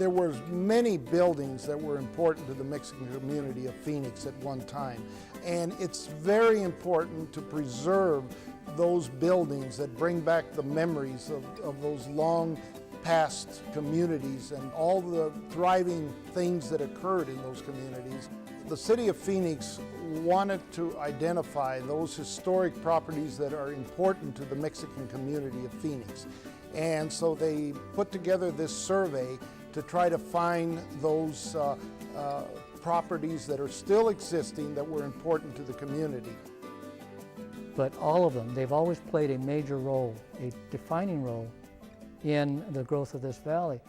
There were many buildings that were important to the Mexican community of Phoenix at one time, and it's very important to preserve those buildings that bring back the memories of those long past communities and all the thriving things that occurred in those communities. The city of Phoenix wanted to identify those historic properties that are important to the Mexican community of Phoenix. And so they put together this survey to try to find those properties that are still existing that were important to the community. But all of them, they've always played a major role, a defining role in the growth of this valley.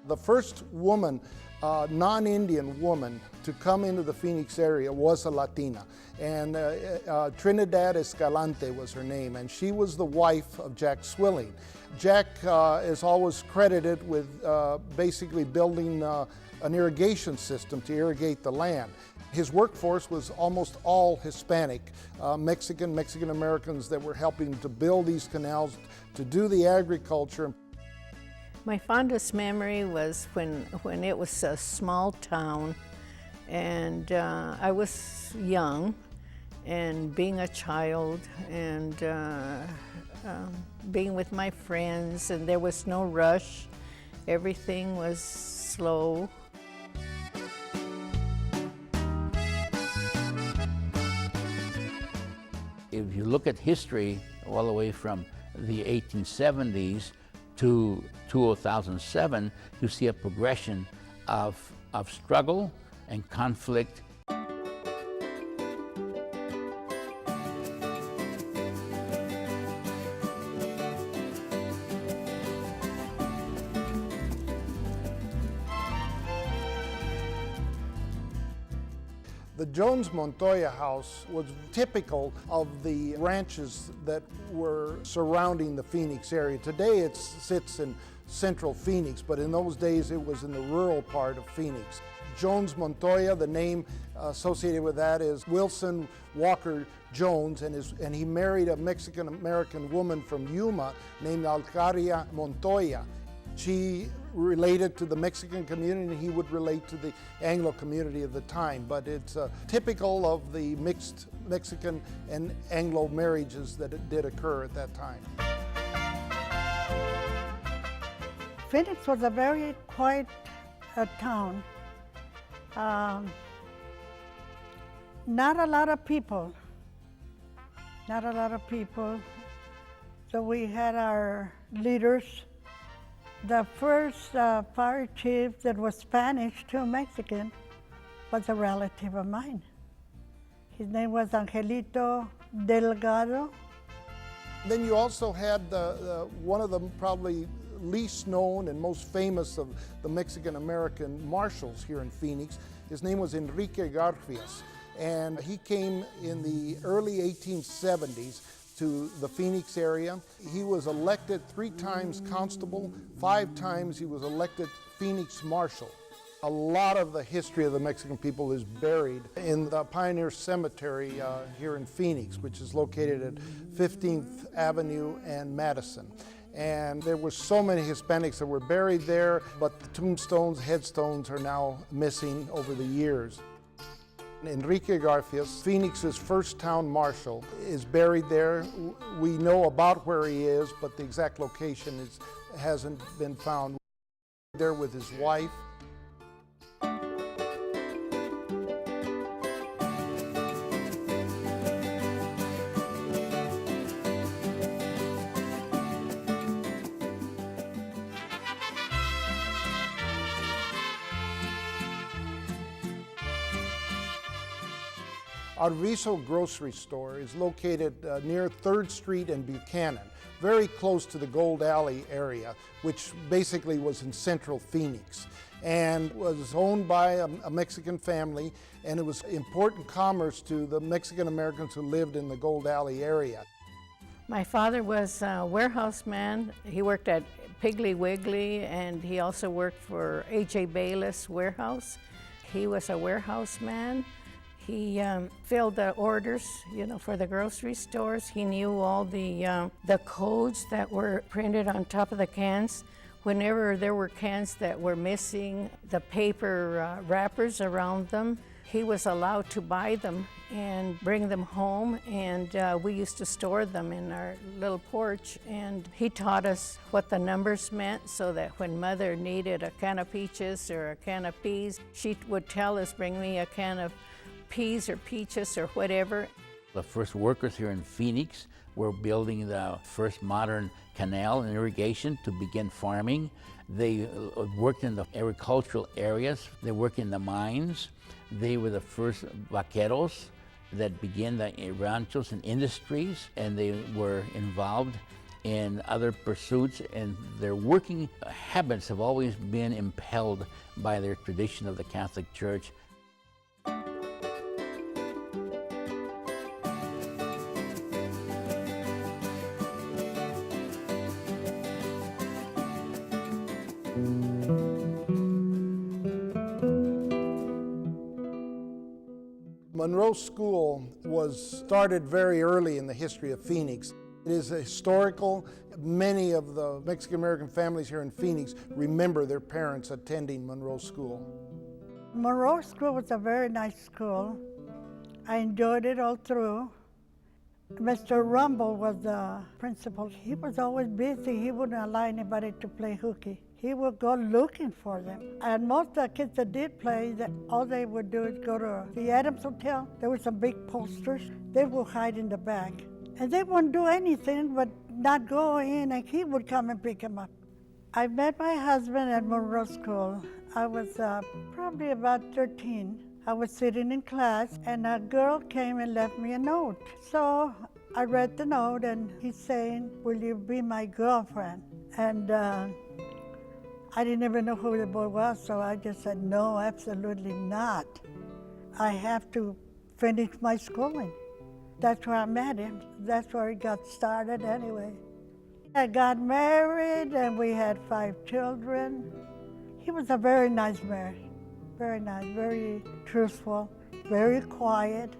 The first woman, non-Indian woman, to come into the Phoenix area was a Latina, and Trinidad Escalante was her name, and she was the wife of Jack Swilling. Jack is always credited with basically building an irrigation system to irrigate the land. His workforce was almost all Hispanic, Mexican Americans that were helping to build these canals, to do the agriculture. My fondest memory was when it was a small town, and I was young, and being a child, and being with my friends, and there was no rush. Everything was slow. If you look at history all the way from the 1870s to 2007, you see a progression of struggle and conflict. The Jones Montoya house was typical of the ranches that were surrounding the Phoenix area. Today it sits in central Phoenix, but in those days it was in the rural part of Phoenix. Jones Montoya, the name associated with that is Wilson Walker Jones, and he married a Mexican-American woman from Yuma named Alcaria Montoya. She related to the Mexican community, and he would relate to the Anglo community of the time. But it's typical of the mixed Mexican and Anglo marriages that did occur at that time. Phoenix was a very quiet town. Not a lot of people. Not a lot of people. So we had our leaders. The first fire chief that was Spanish to Mexican was a relative of mine. His name was Angelito Delgado. Then you also had one of the probably least known and most famous of the Mexican-American marshals here in Phoenix. His name was Enrique Garfias, and he came in the early 1870s to the Phoenix area. He was elected 3 times constable, 5 times he was elected Phoenix Marshal. A lot of the history of the Mexican people is buried in the Pioneer Cemetery here in Phoenix, which is located at 15th Avenue and Madison. And there were so many Hispanics that were buried there, but the tombstones, headstones are now missing over the years. Enrique Garfias, Phoenix's first town marshal, is buried there. We know about where he is, but the exact location hasn't been found. There with his wife. Our Viso grocery store is located near 3rd Street and Buchanan, very close to the Gold Alley area, which basically was in central Phoenix, and was owned by a Mexican family, and it was important commerce to the Mexican Americans who lived in the Gold Alley area. My father was a warehouse man. He worked at Piggly Wiggly, and he also worked for A.J. Bayless Warehouse. He was a warehouse man. He filled the orders, for the grocery stores. He knew all the codes that were printed on top of the cans. Whenever there were cans that were missing the paper wrappers around them, he was allowed to buy them and bring them home, and we used to store them in our little porch. And he taught us what the numbers meant, so that when Mother needed a can of peaches or a can of peas, she would tell us, bring me a can of peas or peaches or whatever. The first workers here in Phoenix were building the first modern canal and irrigation to begin farming. They worked in the agricultural areas. They worked in the mines. They were the first vaqueros that began the ranchos and industries, and they were involved in other pursuits, and their working habits have always been impelled by their tradition of the Catholic Church. Monroe School was started very early in the history of Phoenix. It is historical. Many of the Mexican-American families here in Phoenix remember their parents attending Monroe School. Monroe School was a very nice school. I enjoyed it all through. Mr. Rumble was the principal. He was always busy. He wouldn't allow anybody to play hooky. He would go looking for them. And most of the kids that did play, all they would do is go to the Adams Hotel. There were some big posters. They would hide in the back. And they wouldn't do anything but not go in, and he would come and pick them up. I met my husband at Monroe School. I was probably about 13. I was sitting in class, and a girl came and left me a note. So I read the note, and he's saying, "Will you be my girlfriend?" And I didn't even know who the boy was, so I just said, "No, absolutely not. I have to finish my schooling." That's where I met him. That's where it got started anyway. I got married, and we had 5 children. He was a very nice man. Very nice, very truthful, very quiet.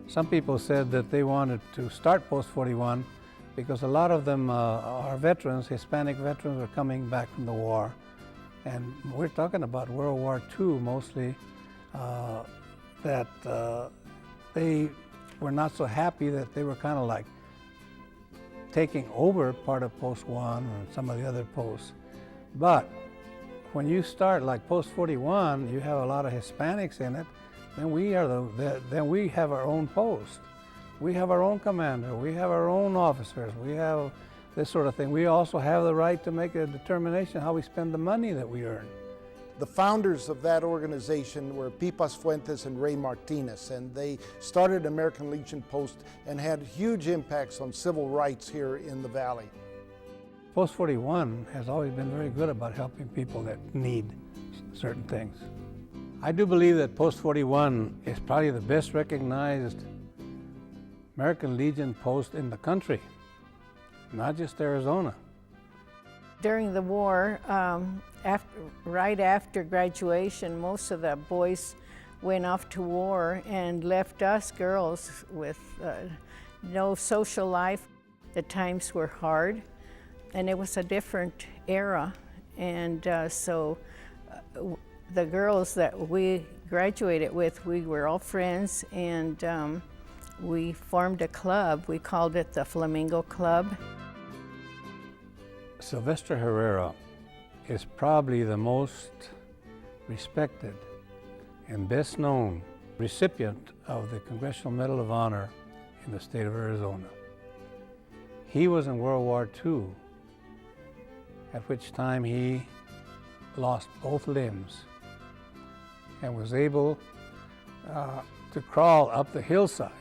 Some people said that they wanted to start post-41 because a lot of them are veterans, Hispanic veterans, are coming back from the war. And we're talking about World War II mostly, that they were not so happy that they were kind of like taking over part of Post 1 or some of the other posts. But when you start like Post 41, you have a lot of Hispanics in it, then we have our own post. We have our own commander, we have our own officers, we have this sort of thing. We also have the right to make a determination how we spend the money that we earn. The founders of that organization were Pipas Fuentes and Ray Martinez, and they started American Legion Post and had huge impacts on civil rights here in the Valley. Post 41 has always been very good about helping people that need certain things. I do believe that Post 41 is probably the best recognized American Legion post in the country, not just Arizona. During the war, right after graduation, most of the boys went off to war and left us girls with no social life. The times were hard, and it was a different era, and so the girls that we graduated with, we were all friends, and we formed a club. We called it the Flamingo Club. Sylvester Herrera is probably the most respected and best known recipient of the Congressional Medal of Honor in the state of Arizona. He was in World War II, at which time he lost both limbs and was able to crawl up the hillside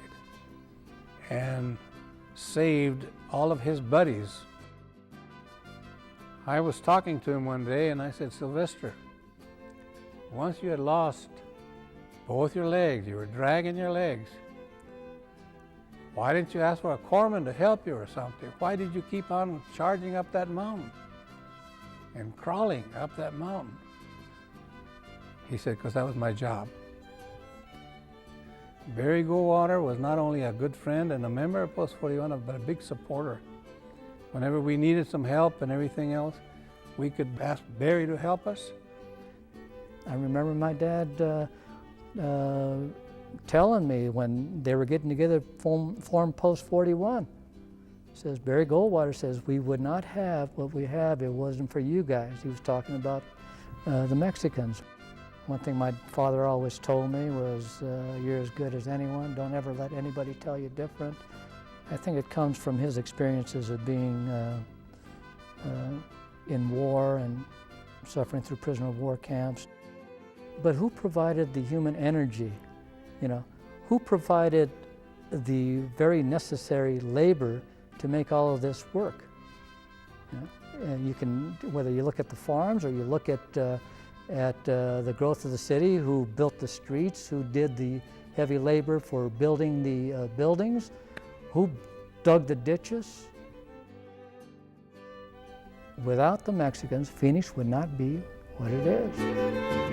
and saved all of his buddies. I was talking to him one day and I said, "Sylvester, once you had lost both your legs, you were dragging your legs, why didn't you ask for a corpsman to help you or something? Why did you keep on charging up that mountain and crawling up that mountain? He said, because that was my job. Barry Goldwater was not only a good friend and a member of Post 41, but a big supporter. Whenever we needed some help and everything else, we could ask Barry to help us. I remember my dad telling me when they were getting together to form Post 41. Says, Barry Goldwater says, we would not have what we have if it wasn't for you guys. He was talking about the Mexicans. One thing my father always told me was, you're as good as anyone. Don't ever let anybody tell you different. I think it comes from his experiences of being in war and suffering through prisoner of war camps. But who provided the human energy? You know, who provided the very necessary labor to make all of this work? You know, and you can, whether you look at the farms or you look at the growth of the city, who built the streets, who did the heavy labor for building the buildings, who dug the ditches. Without the Mexicans, Phoenix would not be what it is.